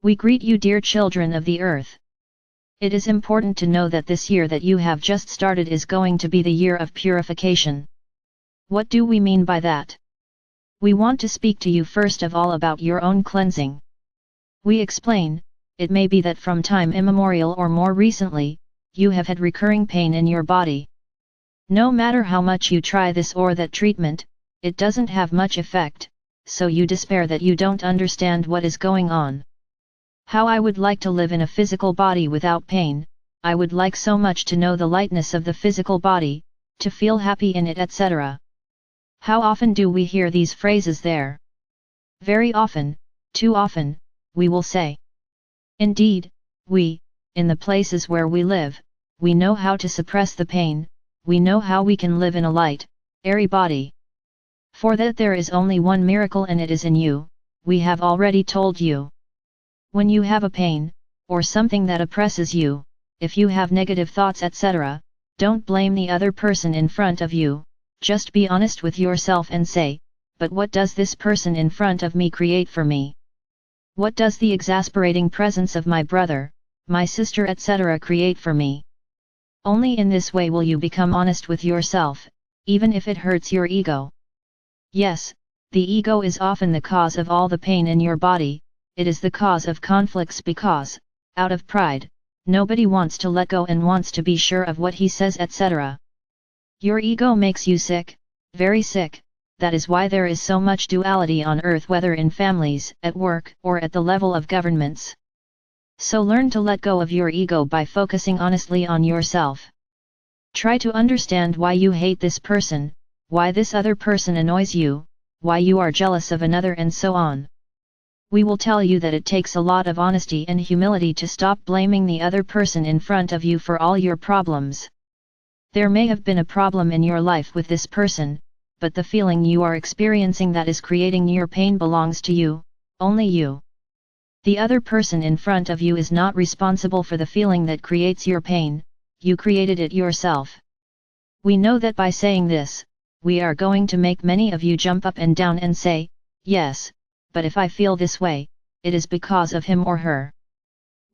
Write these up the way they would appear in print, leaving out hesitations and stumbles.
We greet you, dear children of the earth. It is important to know that this year that you have just started is going to be the year of purification. What do we mean by that? We want to speak to you first of all about your own cleansing. We explain, it may be that from time immemorial or more recently, you have had recurring pain in your body. No matter how much you try this or that treatment, it doesn't have much effect, so you despair that you don't understand what is going on. How I would like to live in a physical body without pain, I would like so much to know the lightness of the physical body, to feel happy in it, etc. How often do we hear these phrases there? Very often, too often, we will say. Indeed, in the places where we live, we know how to suppress the pain, we know how we can live in a light, airy body. For that there is only one miracle and it is in you, we have already told you. When you have a pain, or something that oppresses you, if you have negative thoughts etc., don't blame the other person in front of you, just be honest with yourself and say, but what does this person in front of me create for me? What does the exasperating presence of my brother, my sister etc. create for me? Only in this way will you become honest with yourself, even if it hurts your ego. Yes, the ego is often the cause of all the pain in your body. It is the cause of conflicts because, out of pride, nobody wants to let go and wants to be sure of what he says etc. Your ego makes you sick, very sick, that is why there is so much duality on earth, whether in families, at work, or at the level of governments. So learn to let go of your ego by focusing honestly on yourself. Try to understand why you hate this person, why this other person annoys you, why you are jealous of another and so on. We will tell you that it takes a lot of honesty and humility to stop blaming the other person in front of you for all your problems. There may have been a problem in your life with this person, but the feeling you are experiencing that is creating your pain belongs to you, only you. The other person in front of you is not responsible for the feeling that creates your pain, you created it yourself. We know that by saying this, we are going to make many of you jump up and down and say, yes, but if I feel this way, it is because of him or her.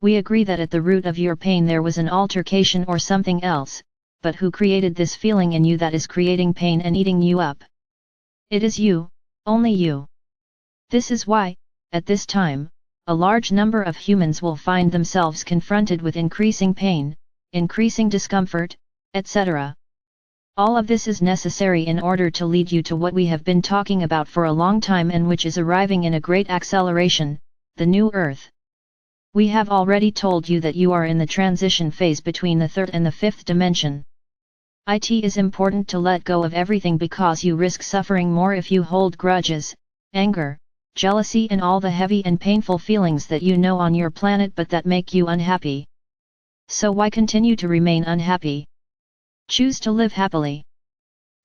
We agree that at the root of your pain there was an altercation or something else, but who created this feeling in you that is creating pain and eating you up? It is you, only you. This is why, at this time, a large number of humans will find themselves confronted with increasing pain, increasing discomfort, etc. All of this is necessary in order to lead you to what we have been talking about for a long time and which is arriving in a great acceleration, the new Earth. We have already told you that you are in the transition phase between the third and the fifth dimension. It is important to let go of everything because you risk suffering more if you hold grudges, anger, jealousy and all the heavy and painful feelings that you know on your planet but that make you unhappy. So why continue to remain unhappy? Choose to live happily.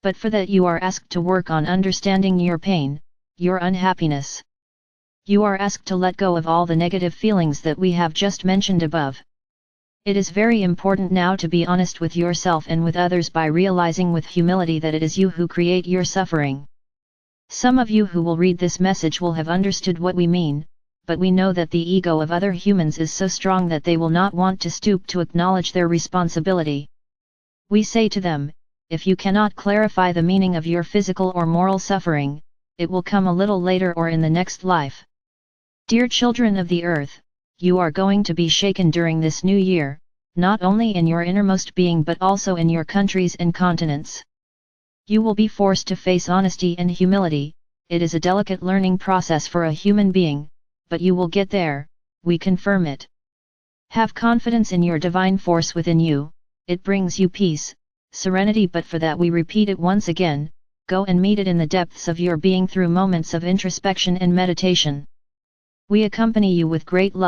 But for that you are asked to work on understanding your pain, your unhappiness. You are asked to let go of all the negative feelings that we have just mentioned above. It is very important now to be honest with yourself and with others by realizing with humility that it is you who create your suffering. Some of you who will read this message will have understood what we mean, but we know that the ego of other humans is so strong that they will not want to stoop to acknowledge their responsibility. We say to them, if you cannot clarify the meaning of your physical or moral suffering, it will come a little later or in the next life. Dear children of the earth, you are going to be shaken during this new year, not only in your innermost being but also in your countries and continents. You will be forced to face honesty and humility. It is a delicate learning process for a human being, but you will get there, we confirm it. Have confidence in your divine force within you. It brings you peace, serenity, but for that we repeat it once again, go and meet it in the depths of your being through moments of introspection and meditation. We accompany you with great love.